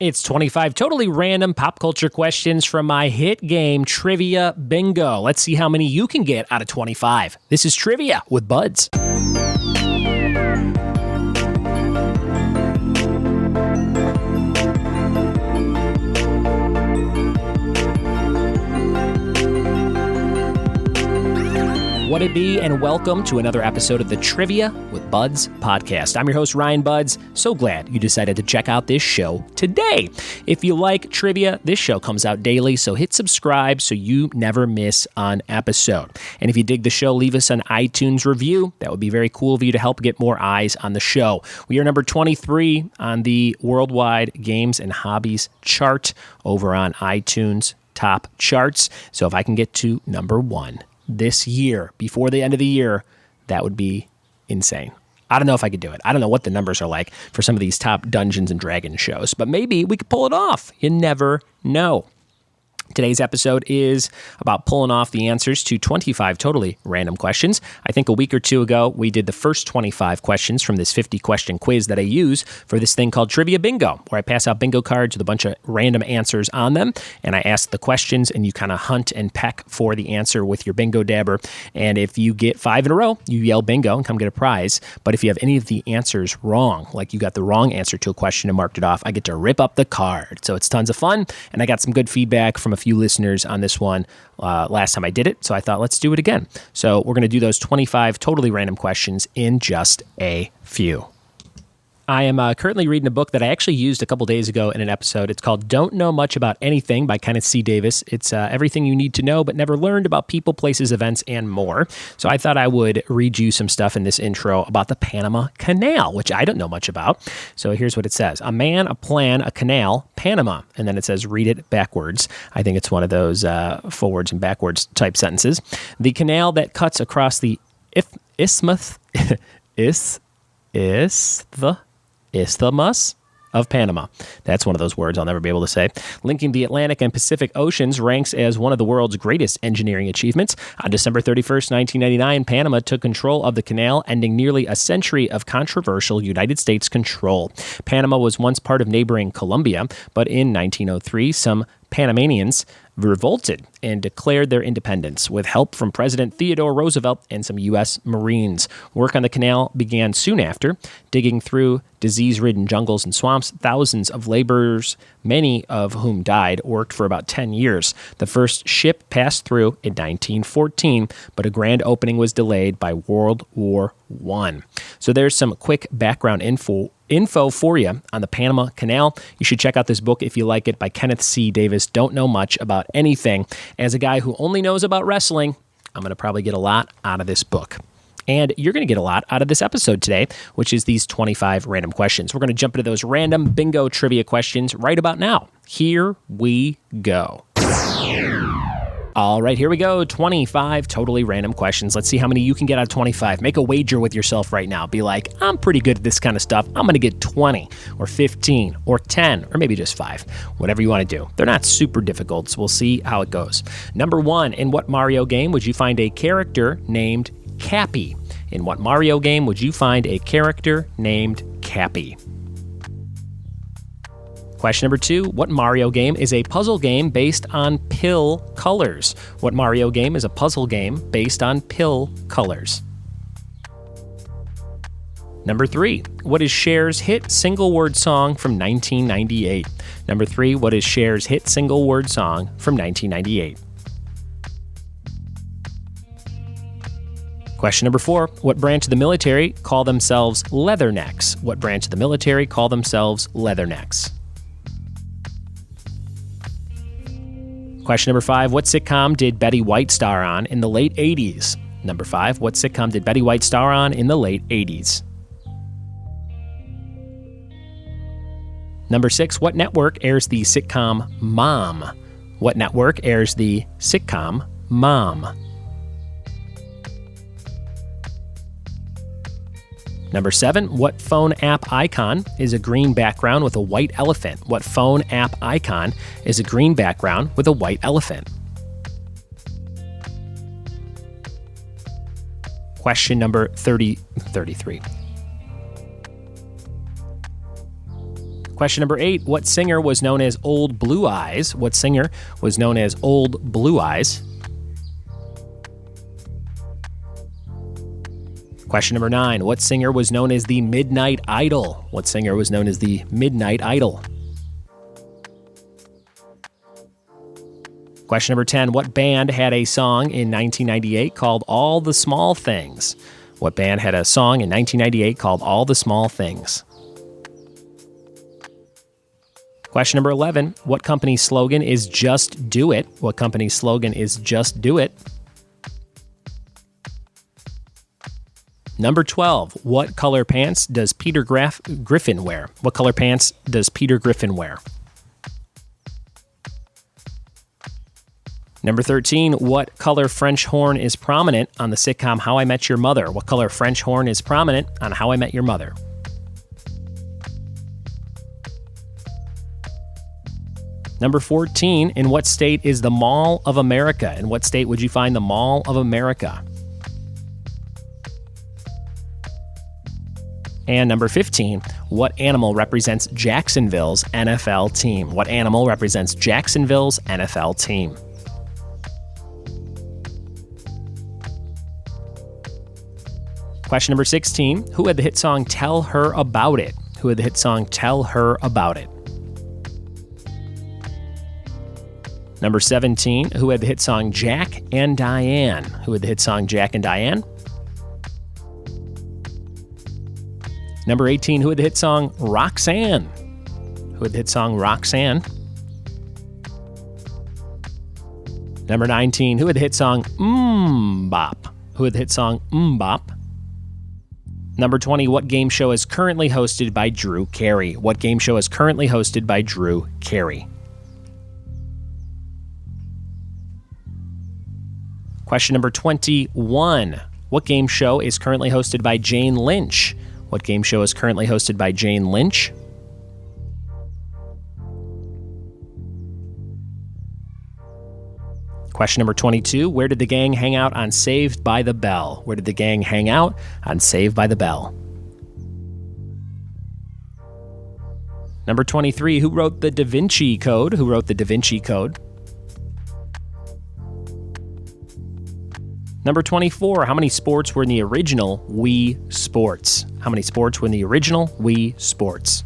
It's 25 totally random pop culture questions from my hit game, Trivia Bingo. Let's see how many you can get out of 25. This is Trivia with Buds. What it be, and welcome to another episode of the Trivia with Buds podcast. I'm your host, Ryan Buds. So glad you decided to check out this show today. If you like trivia, this show comes out daily, so hit subscribe so you never miss an episode. And if you dig the show, leave us an iTunes review. That would be very cool of you to help get more eyes on the show. We are number 23 on the Worldwide Games and Hobbies chart over on iTunes top charts. So if I can get to number 1 this year, before the end of the year, that would be insane. I don't know if I could do it. I don't know what the numbers are like for some of these top Dungeons and Dragons shows, but maybe we could pull it off. You never know. Today's episode is about pulling off the answers to 25 totally random questions. I think a week or two ago, we did the first 25 questions from this 50-question quiz that I use for this thing called Trivia Bingo, where I pass out bingo cards with a bunch of random answers on them, and I ask the questions, and you kind of hunt and peck for the answer with your bingo dabber. And if you get 5 in a row, you yell bingo and come get a prize. But if you have any of the answers wrong, like you got the wrong answer to a question and marked it off, I get to rip up the card. So it's tons of fun, and I got some good feedback from a few listeners on this one last time I did it, so I thought let's do it again. So we're going to do those 25 totally random questions in just a few. I am currently reading a book that I actually used a couple days ago in an episode. It's called Don't Know Much About Anything by Kenneth C. Davis. It's everything you need to know but never learned about people, places, events, and more. So I thought I would read you some stuff in this intro about the Panama Canal, which I don't know much about. So here's what it says. A man, a plan, a canal, Panama. And then it says read it backwards. I think it's one of those forwards and backwards type sentences. The canal that cuts across the Isthmus of Panama. That's one of those words I'll never be able to say. Linking the Atlantic and Pacific Oceans ranks as one of the world's greatest engineering achievements. On December 31st, 1999, Panama took control of the canal, ending nearly a century of controversial United States control. Panama was once part of neighboring Colombia, but in 1903, some Panamanians revolted and declared their independence with help from President Theodore Roosevelt and some U.S. Marines. Work on the canal began soon after. Digging through disease-ridden jungles and swamps, thousands of laborers, many of whom died, worked for about 10 years. The first ship passed through in 1914, but a grand opening was delayed by World War I. So there's some quick background info for you on the Panama Canal. You should check out this book if you like it by Kenneth C. Davis. Don't know much about anything. As a guy who only knows about wrestling, I'm going to probably get a lot out of this book. And you're going to get a lot out of this episode today, which is these 25 random questions. We're going to jump into those random bingo trivia questions right about now. Here we go. All right, here we go. 25 totally random questions. Let's see how many you can get out of 25. Make a wager with yourself right now. Be like, I'm pretty good at this kind of stuff. I'm going to get 20 or 15 or 10 or maybe just 5. Whatever you want to do. They're not super difficult, so we'll see how it goes. Number 1, in what Mario game would you find a character named Cappy? In what Mario game would you find a character named Cappy? Question number 2, what Mario game is a puzzle game based on pill colors? What Mario game is a puzzle game based on pill colors? Number 3, what is Cher's hit single-word song from 1998? Number 3, what is Cher's hit single-word song from 1998? Question number 4, what branch of the military call themselves Leathernecks? What branch of the military call themselves Leathernecks? Question number 5, what sitcom did Betty White star on in the late 80s? Number 5, what sitcom did Betty White star on in the late 80s? Number 6, what network airs the sitcom Mom? What network airs the sitcom Mom? Number 7, what phone app icon is a green background with a white elephant? What phone app icon is a green background with a white elephant? Question number 33. Question number 8, what singer was known as Old Blue Eyes? What singer was known as Old Blue Eyes? Question number 9, what singer was known as the Midnight Idol? What singer was known as the Midnight Idol? Question number 10, what band had a song in 1998 called All the Small Things? What band had a song in 1998 called All the Small Things? Question number 11, what company's slogan is Just Do It? What company's slogan is Just Do It? Number 12, what color pants does Peter Griffin wear? What color pants does Peter Griffin wear? Number 13, what color French horn is prominent on the sitcom How I Met Your Mother? What color French horn is prominent on How I Met Your Mother? Number 14, in what state is the Mall of America? In what state would you find the Mall of America? And number 15, what animal represents Jacksonville's NFL team? What animal represents Jacksonville's NFL team? Question number 16, who had the hit song Tell Her About It? Who had the hit song Tell Her About It? Number 17, who had the hit song Jack and Diane? Who had the hit song Jack and Diane? Number 18, who had the hit song Roxanne? Who had the hit song Roxanne? Number 19, who had the hit song Bop? Who had the hit song Bop? Number 20, what game show is currently hosted by Drew Carey? What game show is currently hosted by Drew Carey? Question number 21, what game show is currently hosted by Jane Lynch? What game show is currently hosted by Jane Lynch? Question number 22, where did the gang hang out on Saved by the Bell? Where did the gang hang out on Saved by the Bell? Number 23, who wrote the Da Vinci Code? Who wrote the Da Vinci Code? Number 24, how many sports were in the original Wii Sports? How many sports were in the original Wii Sports?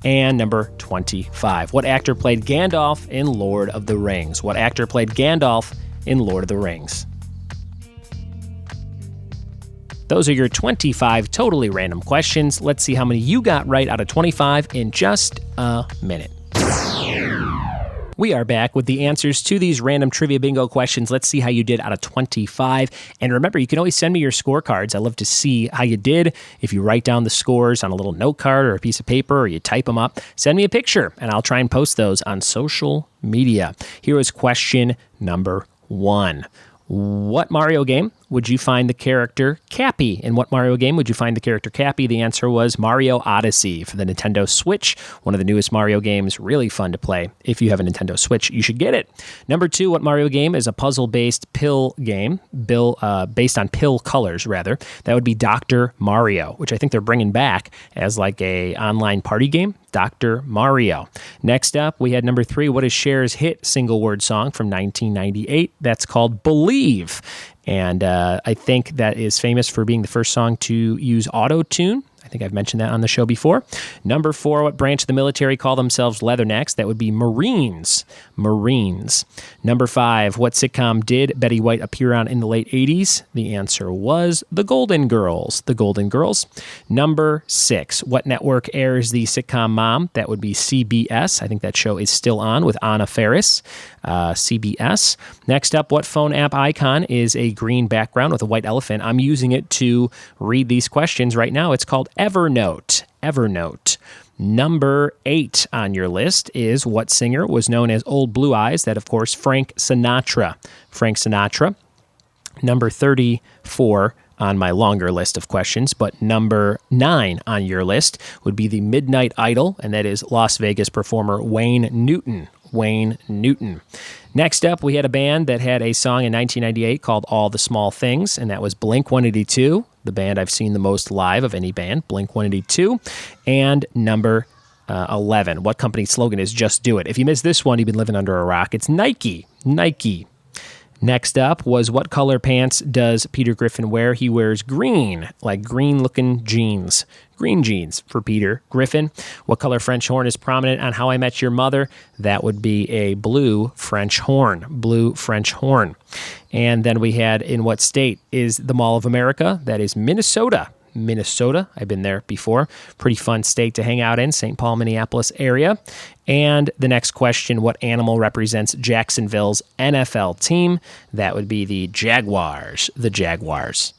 And number 25, what actor played Gandalf in Lord of the Rings? What actor played Gandalf in Lord of the Rings? Those are your 25 totally random questions. Let's see how many you got right out of 25 in just a minute. We are back with the answers to these random trivia bingo questions. Let's see how you did out of 25. And remember, you can always send me your scorecards. I love to see how you did. If you write down the scores on a little note card or a piece of paper, or you type them up, send me a picture and I'll try and post those on social media. Here is question number 1. What Mario game would you find the character Cappy? In what Mario game would you find the character Cappy? The answer was Mario Odyssey for the Nintendo Switch, one of the newest Mario games, really fun to play. If you have a Nintendo Switch, you should get it. Number 2, what Mario game is a puzzle-based pill game, based on pill colors, rather? That would be Dr. Mario, which I think they're bringing back as like a online party game. Dr. Mario. Next up, we had number 3, what is Cher's hit single-word song from 1998? That's called Believe. And I think that is famous for being the first song to use auto-tune. I think I've mentioned that on the show before. Number 4, what branch of the military call themselves Leathernecks? That would be Marines. Marines. Number 5, what sitcom did Betty White appear on in the late 80s? The answer was The Golden Girls. The Golden Girls. Number 6, what network airs the sitcom Mom? That would be CBS. I think that show is still on with Anna Faris. CBS. Next up, what phone app icon is a green background with a white elephant? I'm using it to read these questions right now. It's called Evernote. Evernote. Number 8 on your list is what singer was known as Old Blue Eyes? That, of course, Frank Sinatra. Frank Sinatra. Number 34 on my longer list of questions, but number 9 on your list would be the Midnight Idol, and that is Las Vegas performer Wayne Newton. Wayne Newton. Next up, we had a band that had a song in 1998 called All the Small Things, and that was Blink-182, the band I've seen the most live of any band, Blink-182, and number 11. What company slogan is Just Do It? If you missed this one, you've been living under a rock. It's Nike. Nike. Next up was what color pants does Peter Griffin wear? He wears green, like green-looking jeans. Green jeans for Peter Griffin. What color French horn is prominent on How I Met Your Mother? That would be a blue French horn. Blue French horn. And then we had in what state is the Mall of America? That is Minnesota. Minnesota. I've been there before. Pretty fun state to hang out in, St. Paul, Minneapolis area. And the next question, what animal represents Jacksonville's NFL team? That would be the Jaguars. The Jaguars.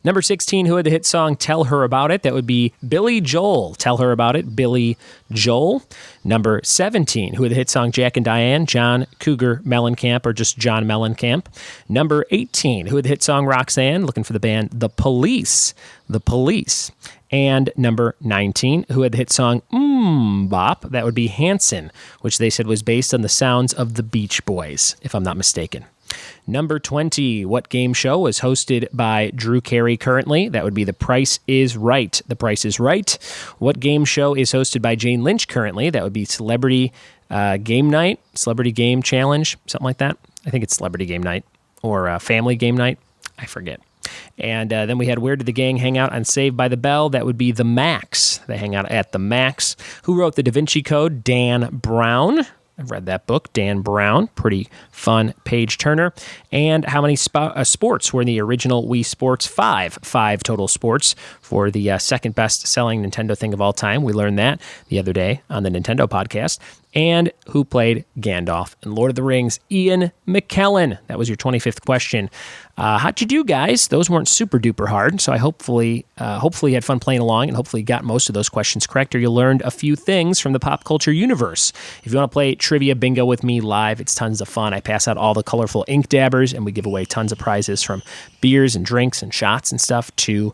Number 16, who had the hit song Tell Her About It? That would be Billy Joel. Tell Her About It, Billy Joel. Number 17, who had the hit song Jack and Diane? John Cougar Mellencamp, or just John Mellencamp. Number 18, who had the hit song Roxanne? Looking for the band The Police. The Police. And number 19, who had the hit song Bop? That would be Hanson, which they said was based on the sounds of the Beach Boys, if I'm not mistaken. Number 20, what game show was hosted by Drew Carey currently? That would be The Price is Right. The Price is Right. What game show is hosted by Jane Lynch currently? That would be Celebrity Game Night, Celebrity Game Challenge, something like that. I think it's Celebrity Game Night or Family Game Night. I forget. And then we had Where Did the Gang Hang Out on Saved by the Bell? That would be The Max. They hang out at The Max. Who wrote The Da Vinci Code? Dan Brown. I've read that book, Dan Brown. Pretty fun page turner. And how many sports were in the original Wii Sports? 5. 5 total sports for the second best selling Nintendo thing of all time. We learned that the other day on the Nintendo podcast. And who played Gandalf in Lord of the Rings? Ian McKellen. That was your 25th question. How'd you do, guys? Those weren't super duper hard, so I hopefully you had fun playing along, and hopefully you got most of those questions correct, or you learned a few things from the pop culture universe. If you want to play Trivia Bingo with me live, it's tons of fun. I pass out all the colorful ink dabbers, and we give away tons of prizes from beers and drinks and shots and stuff to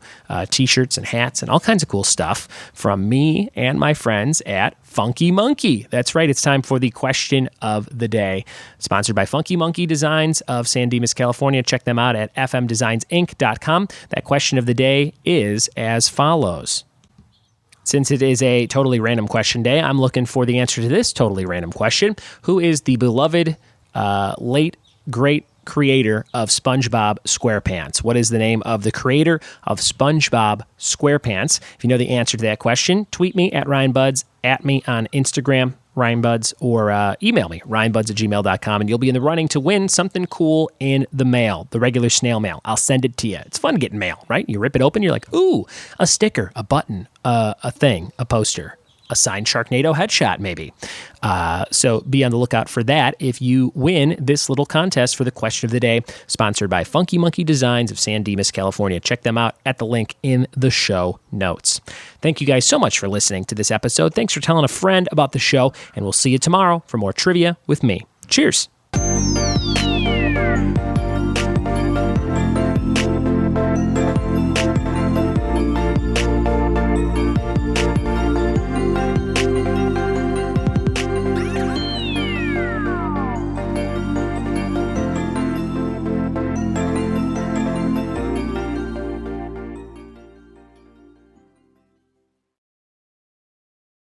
t-shirts and hats and all kinds of cool stuff from me and my friends at Funky Monkey. That's right. It's time for the question of the day. Sponsored by Funky Monkey Designs of San Dimas, California. Check them out at fmdesignsinc.com. That question of the day is as follows. Since it is a totally random question day, I'm looking for the answer to this totally random question. Who is the beloved late great creator of SpongeBob SquarePants? What is the name of the creator of SpongeBob SquarePants? If you know the answer to that question, tweet me at RyanBuds, at me on Instagram, RyanBuds, or email me, ryanbuds@gmail.com, and you'll be in the running to win something cool in the mail, the regular snail mail. I'll send it to you. It's fun getting mail, right? You rip it open, you're like, ooh, a sticker, a button, a thing, a poster, a signed Sharknado headshot, maybe. So be on the lookout for that if you win this little contest for the question of the day, sponsored by Funky Monkey Designs of San Dimas, California. Check them out at the link in the show notes. Thank you guys so much for listening to this episode. Thanks for telling a friend about the show, and we'll see you tomorrow for more trivia with me. Cheers.